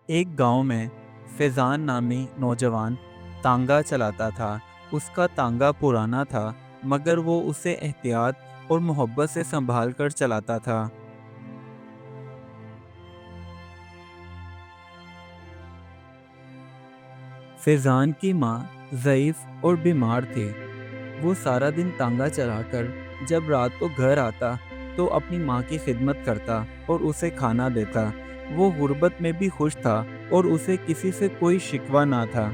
ایک گاؤں میں فیضان نامی نوجوان تانگا چلاتا تھا۔ اس کا تانگا پرانا تھا، مگر وہ اسے احتیاط اور محبت سے سنبھال کر چلاتا تھا۔ فیضان کی ماں ضعیف اور بیمار تھی۔ وہ سارا دن تانگا چلا کر جب رات کو گھر آتا تو اپنی ماں کی خدمت کرتا اور اسے کھانا دیتا۔ وہ غربت میں بھی خوش تھا اور اسے کسی سے کوئی شکوہ نہ تھا۔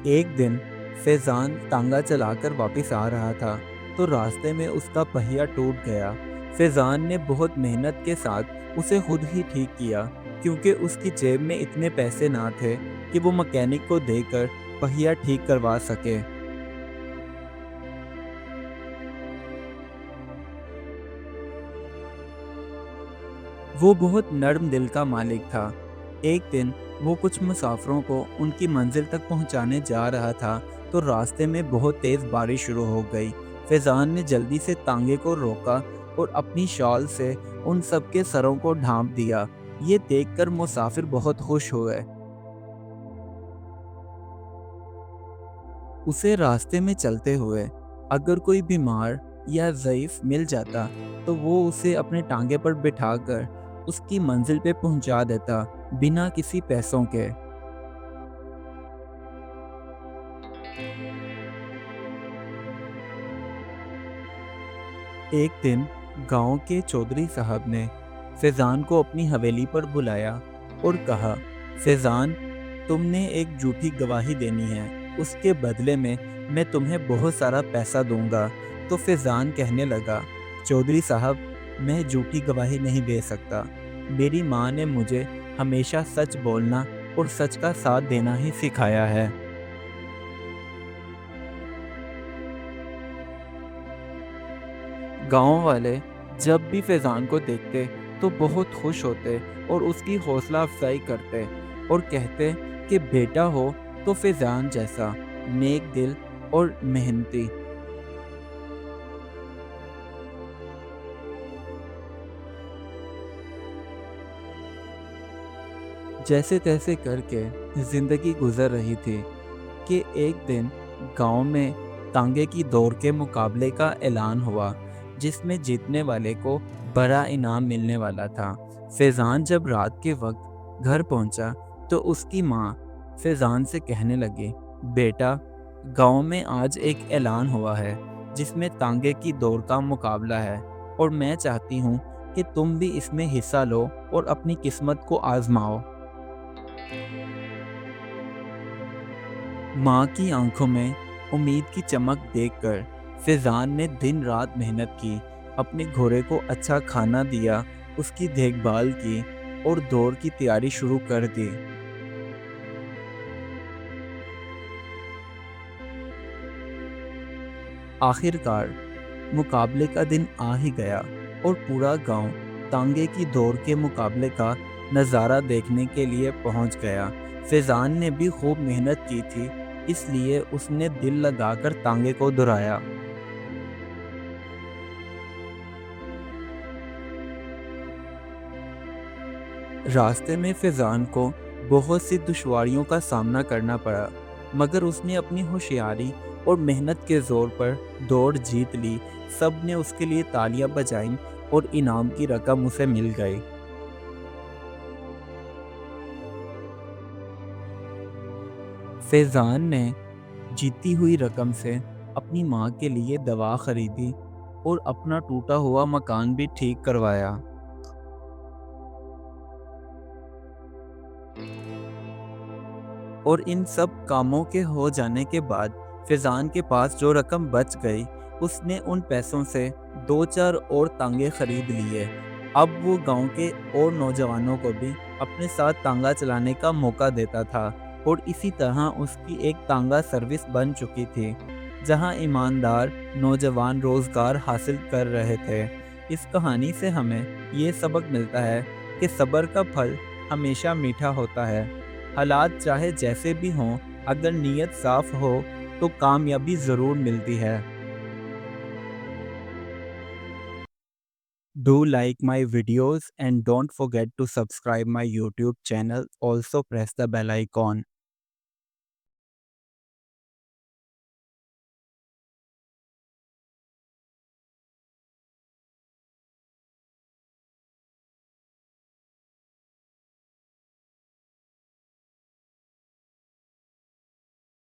ایک دن فیضان تانگا چلا کر واپس آ رہا تھا تو راستے میں اس کا پہیا ٹوٹ گیا۔ فیضان نے بہت محنت کے ساتھ اسے خود ہی ٹھیک کیا، کیونکہ اس کی جیب میں اتنے پیسے نہ تھے کہ وہ مکینک کو دے کر پہیا ٹھیک کروا سکے۔ وہ بہت نرم دل کا مالک تھا۔ ایک دن وہ کچھ مسافروں کو ان کی منزل تک پہنچانے جا رہا تھا تو راستے میں بہت تیز بارش شروع ہو گئی۔ فیضان نے جلدی سے تانگے کو روکا اور اپنی شال سے ان سب کے سروں کو ڈھانپ دیا۔ یہ دیکھ کر مسافر بہت خوش ہوئے۔ اسے راستے میں چلتے ہوئے اگر کوئی بیمار یا ضعیف مل جاتا تو وہ اسے اپنے ٹانگے پر بٹھا کر اس کی منزل پہ پہنچا دیتا، بنا کسی پیسوں کے۔ ایک دن گاؤں کے چودھری صاحب نے فیضان کو اپنی حویلی پر بلایا اور کہا، فیضان، تم نے ایک جھوٹی گواہی دینی ہے، اس کے بدلے میں تمہیں بہت سارا پیسہ دوں گا۔ تو فیضان کہنے لگا، چودھری صاحب، میں جھوٹی گواہی نہیں دے سکتا۔ میری ماں نے مجھے ہمیشہ سچ بولنا اور سچ کا ساتھ دینا ہی سکھایا ہے۔ گاؤں والے جب بھی فیضان کو دیکھتے تو بہت خوش ہوتے اور اس کی حوصلہ افزائی کرتے اور کہتے کہ بیٹا ہو تو فیضان جیسا نیک دل اور محنتی۔ جیسے تیسے کر کے زندگی گزر رہی تھی کہ ایک دن گاؤں میں تانگے کی دوڑ کے مقابلے کا اعلان ہوا، جس میں جیتنے والے کو بڑا انعام ملنے والا تھا۔ فیضان جب رات کے وقت گھر پہنچا تو اس کی ماں فیضان سے کہنے لگی، بیٹا، گاؤں میں آج ایک اعلان ہوا ہے جس میں تانگے کی دوڑ کا مقابلہ ہے، اور میں چاہتی ہوں کہ تم بھی اس میں حصہ لو اور اپنی قسمت کو آزماؤ۔ ماں کی آنکھوں میں امید کی چمک دیکھ کر فیضان نے دن رات محنت کی، اپنے گھوڑے کو اچھا کھانا دیا، اس کی دیکھ بھال کی اور دوڑ کی تیاری شروع کر دی۔ آخر کار مقابلے کا دن آ ہی گیا اور پورا گاؤں تانگے کی دوڑ کے مقابلے کا نظارہ دیکھنے کے لیے پہنچ گیا۔ فیضان نے بھی خوب محنت کی تھی، اس لیے اس نے دل لگا کر تانگے کو دہرایا۔ راستے میں فیضان کو بہت سی دشواریوں کا سامنا کرنا پڑا، مگر اس نے اپنی ہوشیاری اور محنت کے زور پر دوڑ جیت لی۔ سب نے اس کے لیے تالیاں بجائیں اور انعام کی رقم اسے مل گئی۔ فیضان نے جیتی ہوئی رقم سے اپنی ماں کے لیے دوا خریدی اور اپنا ٹوٹا ہوا مکان بھی ٹھیک کروایا۔ اور ان سب کاموں کے ہو جانے کے بعد فیضان کے پاس جو رقم بچ گئی، اس نے ان پیسوں سے دو چار اور تانگے خرید لیے۔ اب وہ گاؤں کے اور نوجوانوں کو بھی اپنے ساتھ تانگا چلانے کا موقع دیتا تھا، اور اسی طرح اس کی ایک تانگا سروس بن چکی تھی، جہاں ایماندار نوجوان روزگار حاصل کر رہے تھے۔ اس کہانی سے ہمیں یہ سبق ملتا ہے کہ صبر کا پھل ہمیشہ میٹھا ہوتا ہے۔ حالات چاہے جیسے بھی ہوں، اگر نیت صاف ہو تو کامیابی ضرور ملتی ہے۔ Do like my videos and don't forget to subscribe my YouTube channel. Also press the bell icon.